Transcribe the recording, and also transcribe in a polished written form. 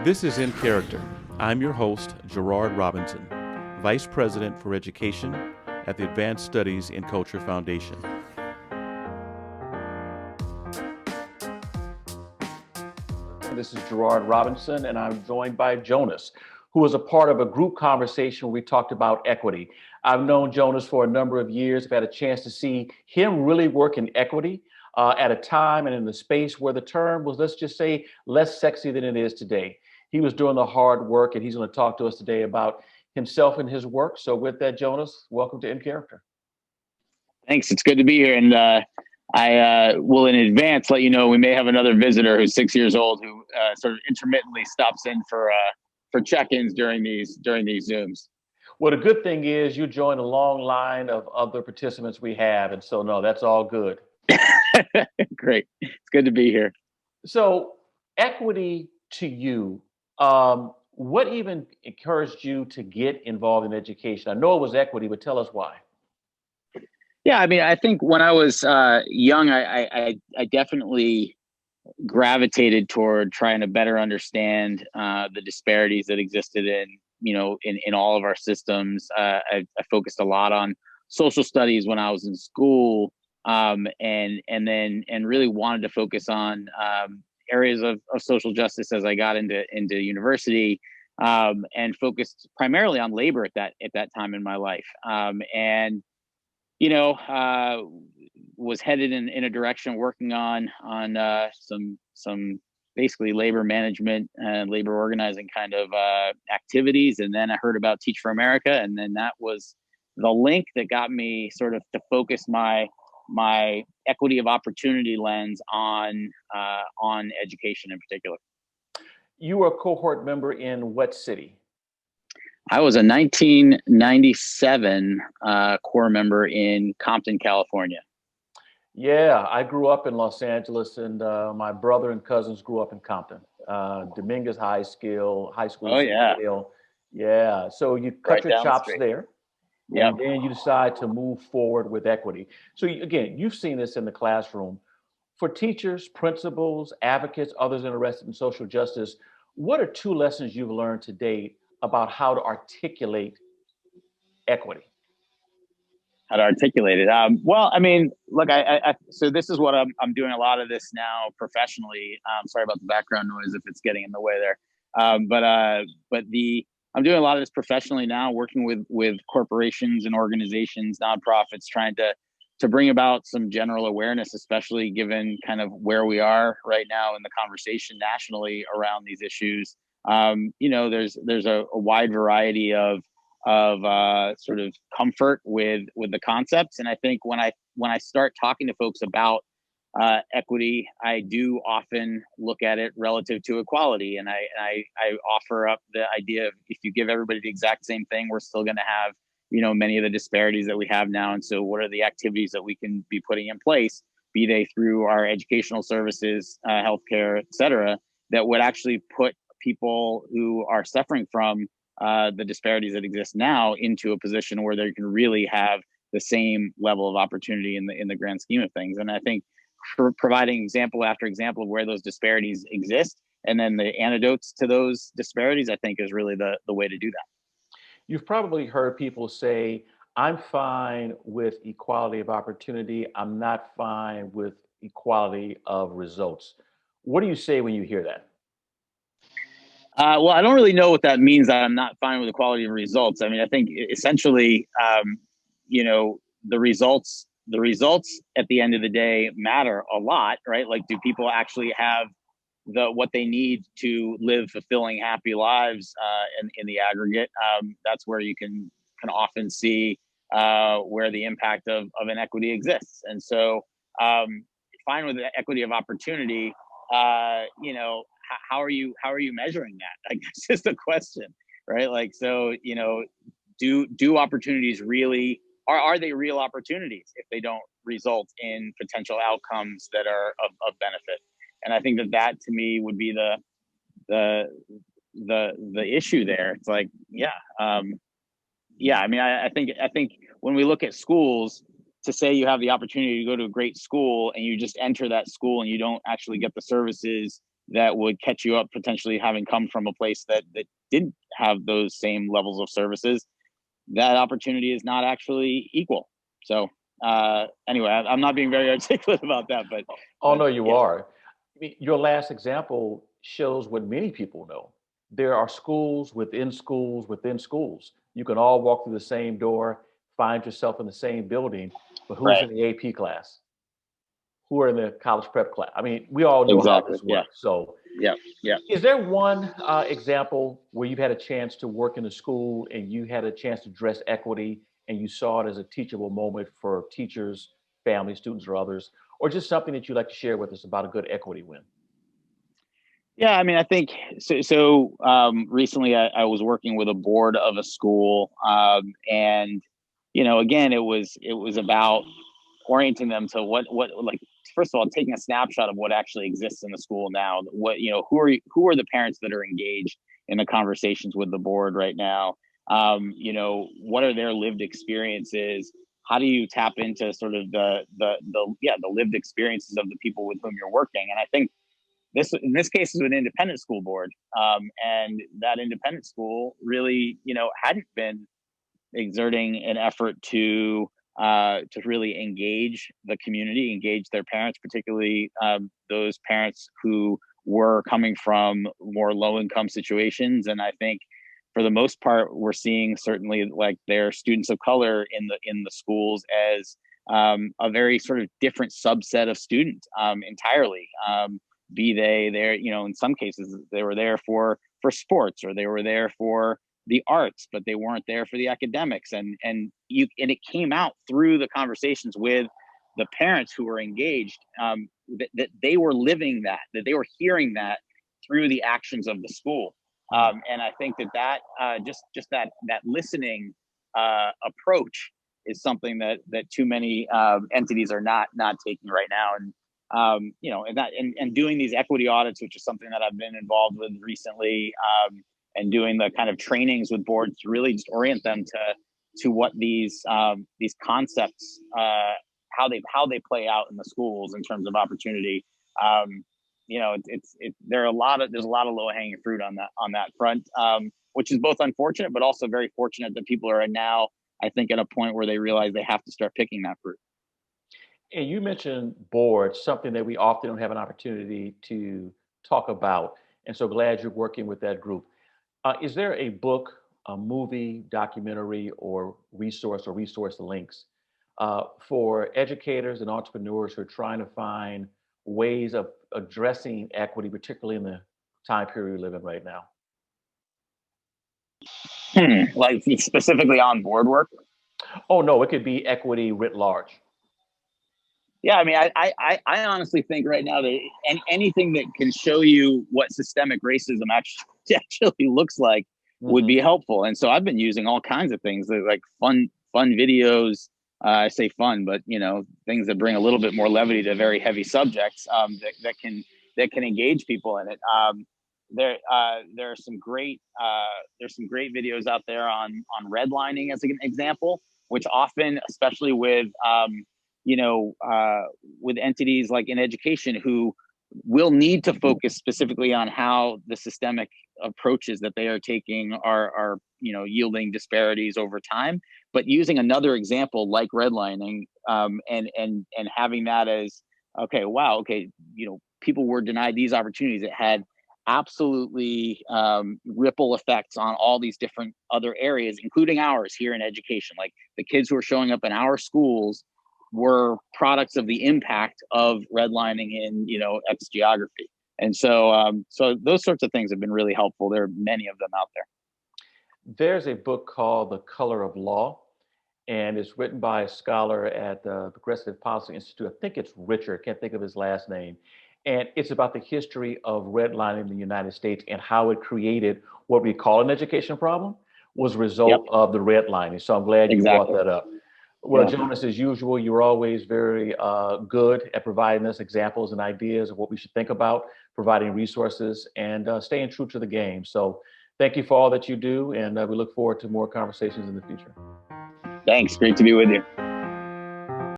This is In Character. I'm your host, Gerard Robinson, Vice President for Education at the Advanced Studies in Culture Foundation. This is Gerard Robinson, and I'm joined by Jonas, who is a part of a group conversation where we talked about equity. I've known Jonas for a number of years. I've had a chance to see him really work in equity at a time and in a space where the term was, let's just say, less sexy than it is today. He was doing the hard work, and he's going to talk to us today about himself and his work. So with that, Jonas, welcome to In Character. Thanks. It's good to be here. And I will in advance let you know we may have another visitor who's 6 years old who sort of intermittently stops in for check-ins during these Zooms. Well, the good thing is you join a long line of other participants we have. And so, no, that's all good. Great. It's good to be here. So equity to you, what even encouraged you to get involved in education? I know it was equity, but tell us why. Yeah, I mean, I think when I was young, I definitely gravitated toward trying to better understand the disparities that existed in all of our systems. I focused a lot on social studies when I was in school, and really wanted to focus on areas of social justice as I got into university, and focused primarily on labor at that time in my life. Was headed in a direction working on some basically labor management and labor organizing kind of activities. And then I heard about Teach for America, and then that was the link that got me sort of to focus my equity of opportunity lens on education in particular. You were a cohort member in what city? I was a 1997 core member in Compton, California. Yeah, I grew up in Los Angeles, and my brother and cousins grew up in Compton. Dominguez High School. Oh, yeah. Yeah, so you cut Right your down the chops street. there. Yep. And then you decide to move forward with equity. So again, you've seen this in the classroom. For teachers, principals, advocates, others interested in social justice, what are two lessons you've learned to date about how to articulate equity? How to articulate it? Well, I mean, look, so this is what I'm doing a lot of this now professionally. Sorry about the background noise if it's getting in the way there. I'm doing a lot of this professionally now, working with corporations and organizations, nonprofits, trying to bring about some general awareness, especially given kind of where we are right now in the conversation nationally around these issues. There's a wide variety of sort of comfort with the concepts, and I think when I start talking to folks about equity, I do often look at it relative to equality, and I offer up the idea of if you give everybody the exact same thing, we're still going to have many of the disparities that we have now. And so, what are the activities that we can be putting in place, be they through our educational services, healthcare, et cetera, that would actually put people who are suffering from the disparities that exist now into a position where they can really have the same level of opportunity in the grand scheme of things. And I think for providing example after example of where those disparities exist, and then the antidotes to those disparities, I think is really the way to do that. You've probably heard people say, I'm fine with equality of opportunity. I'm not fine with equality of results. What do you say when you hear that? Well, I don't really know what that means, that I'm not fine with equality of results. I mean, I think essentially, the results at the end of the day matter a lot, right? Like, do people actually have what they need to live fulfilling, happy lives in the aggregate? That's where you can often see where the impact of inequity exists. And so, fine with the equity of opportunity, how are you measuring that? I guess is the question, right? Like, so, do opportunities really, are they real opportunities if they don't result in potential outcomes that are of benefit? And I think that to me would be the issue there. It's like, I mean, I think when we look at schools, to say you have the opportunity to go to a great school and you just enter that school and you don't actually get the services that would catch you up, potentially having come from a place that didn't have those same levels of services, that opportunity is not actually equal. So anyway, I'm not being very articulate about that, Oh, but no, you yeah, are. I mean, your last example shows what many people know. There are schools within schools within schools. You can all walk through the same door, find yourself in the same building, but who's right, in the AP class? Who are in the college prep class? I mean, we all know how exactly, this yeah, works. So, yeah, yeah. is there one example where you've had a chance to work in a school and you had a chance to address equity and you saw it as a teachable moment for teachers, families, students, or others, or just something that you'd like to share with us about a good equity win? Yeah, I mean, I think so. Recently, I was working with a board of a school, and again, it was about orienting them to what like, first of all, taking a snapshot of what actually exists in the school now. What who are the parents that are engaged in the conversations with the board right now? What are their lived experiences? How do you tap into sort of the lived experiences of the people with whom you're working? And I think this in this case is an independent school board, and that independent school really hadn't been exerting an effort to really engage the community, engage their parents, particularly those parents who were coming from more low income situations. And I think for the most part, we're seeing certainly like their students of color in the schools as a very sort of different subset of students entirely. Be they there, in some cases they were there for sports, or they were there for the arts, but they weren't there for the academics. And it came out through the conversations with the parents who were engaged, that they were living that they were hearing that through the actions of the school. Mm. And I think just that listening approach is something that too many entities are not taking right now. And doing these equity audits, which is something that I've been involved with recently, and doing the kind of trainings with boards to really just orient them to what these concepts, how they play out in the schools in terms of opportunity. There's a lot of low hanging fruit on that front, which is both unfortunate but also very fortunate that people are now, I think, at a point where they realize they have to start picking that fruit. And you mentioned boards, something that we often don't have an opportunity to talk about. And so glad you're working with that group. Is there a book, a movie, documentary, or resource links for educators and entrepreneurs who are trying to find ways of addressing equity, particularly in the time period we live in right now? Like specifically on board work. Oh, no, it could be equity writ large. Yeah, I mean, I honestly think right now that anything that can show you what systemic racism actually looks like would Hmm. be helpful. And so I've been using all kinds of things like fun videos. I say fun, but things that bring a little bit more levity to very heavy subjects, that can engage people in it. There are some great videos out there on redlining as an example, which often, especially with entities like in education, who will need to focus specifically on how the systemic approaches that they are taking are yielding disparities over time, but using another example like redlining, and having that as, okay, wow, okay, people were denied these opportunities. It had absolutely ripple effects on all these different other areas, including ours here in education. Like the kids who are showing up in our schools were products of the impact of redlining in X geography. And so those sorts of things have been really helpful. There are many of them out there. There's a book called The Color of Law, and it's written by a scholar at the Progressive Policy Institute. I think it's Richard, can't think of his last name. And it's about the history of redlining in the United States and how it created what we call an education problem was a Yep, result of the redlining. So I'm glad you brought exactly. that up. Well, Yeah, Jonas, as usual, you're always very good at providing us examples and ideas of what we should think about, providing resources, and staying true to the game. So thank you for all that you do, and we look forward to more conversations in the future. thanks. Great to be with you.